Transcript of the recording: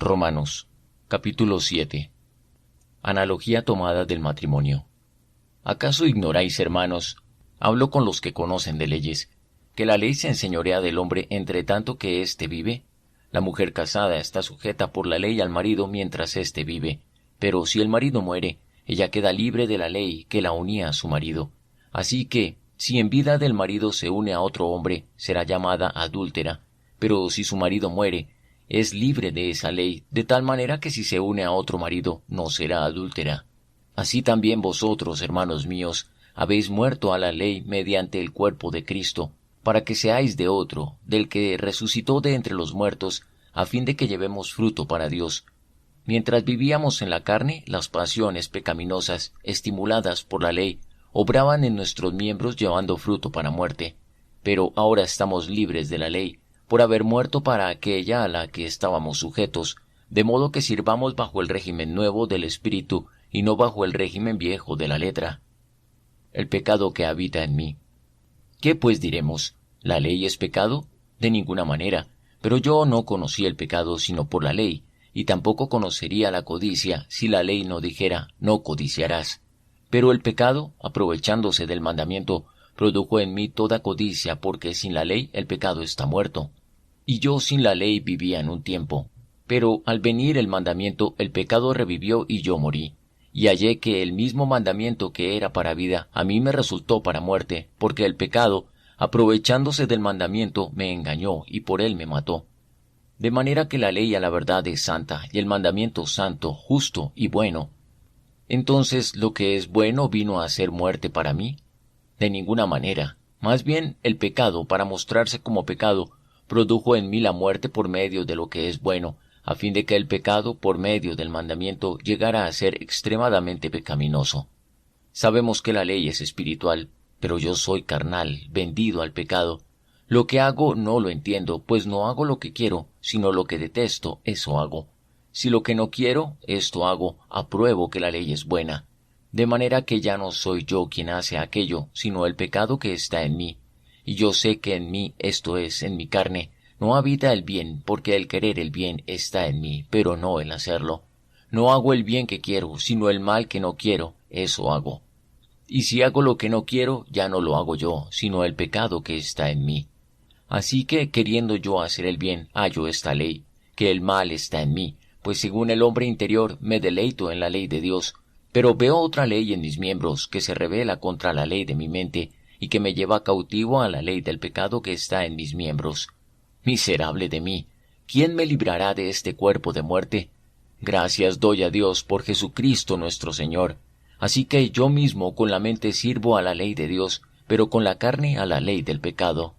Romanos, capítulo 7. Analogía tomada del matrimonio. ¿Acaso ignoráis, hermanos, hablo con los que conocen de leyes, que la ley se enseñorea del hombre entre tanto que éste vive? La mujer casada está sujeta por la ley al marido mientras éste vive, pero si el marido muere, ella queda libre de la ley que la unía a su marido. Así que, si en vida del marido se une a otro hombre, será llamada adúltera, pero si su marido muere, es libre de esa ley, de tal manera que si se une a otro marido, no será adúltera. Así también vosotros, hermanos míos, habéis muerto a la ley mediante el cuerpo de Cristo, para que seáis de otro, del que resucitó de entre los muertos, a fin de que llevemos fruto para Dios. Mientras vivíamos en la carne, las pasiones pecaminosas, estimuladas por la ley, obraban en nuestros miembros llevando fruto para muerte. Pero ahora estamos libres de la ley, por haber muerto para aquella a la que estábamos sujetos, de modo que sirvamos bajo el régimen nuevo del Espíritu y no bajo el régimen viejo de la letra. El pecado que habita en mí. ¿Qué pues diremos? ¿La ley es pecado? De ninguna manera, pero yo no conocí el pecado sino por la ley, y tampoco conocería la codicia si la ley no dijera, no codiciarás. Pero el pecado, aprovechándose del mandamiento, produjo en mí toda codicia, porque sin la ley el pecado está muerto. Y yo sin la ley vivía en un tiempo. Pero al venir el mandamiento, el pecado revivió y yo morí. Y hallé que el mismo mandamiento que era para vida, a mí me resultó para muerte, porque el pecado, aprovechándose del mandamiento, me engañó y por él me mató. De manera que la ley a la verdad es santa, y el mandamiento santo, justo y bueno. Entonces, ¿lo que es bueno vino a ser muerte para mí? De ninguna manera. Más bien, el pecado, para mostrarse como pecado, produjo en mí la muerte por medio de lo que es bueno, a fin de que el pecado, por medio del mandamiento, llegara a ser extremadamente pecaminoso. Sabemos que la ley es espiritual, pero yo soy carnal, vendido al pecado. Lo que hago no lo entiendo, pues no hago lo que quiero, sino lo que detesto, eso hago. Si lo que no quiero, esto hago, apruebo que la ley es buena. De manera que ya no soy yo quien hace aquello, sino el pecado que está en mí. Y yo sé que en mí, esto es, en mi carne, no habita el bien, porque el querer el bien está en mí, pero no el hacerlo. No hago el bien que quiero, sino el mal que no quiero, eso hago. Y si hago lo que no quiero, ya no lo hago yo, sino el pecado que está en mí. Así que, queriendo yo hacer el bien, hallo esta ley, que el mal está en mí, pues según el hombre interior me deleito en la ley de Dios, pero veo otra ley en mis miembros, que se rebela contra la ley de mi mente, y que me lleva cautivo a la ley del pecado que está en mis miembros. Miserable de mí, ¿quién me librará de este cuerpo de muerte? Gracias doy a Dios por Jesucristo nuestro Señor. Así que yo mismo con la mente sirvo a la ley de Dios, pero con la carne a la ley del pecado.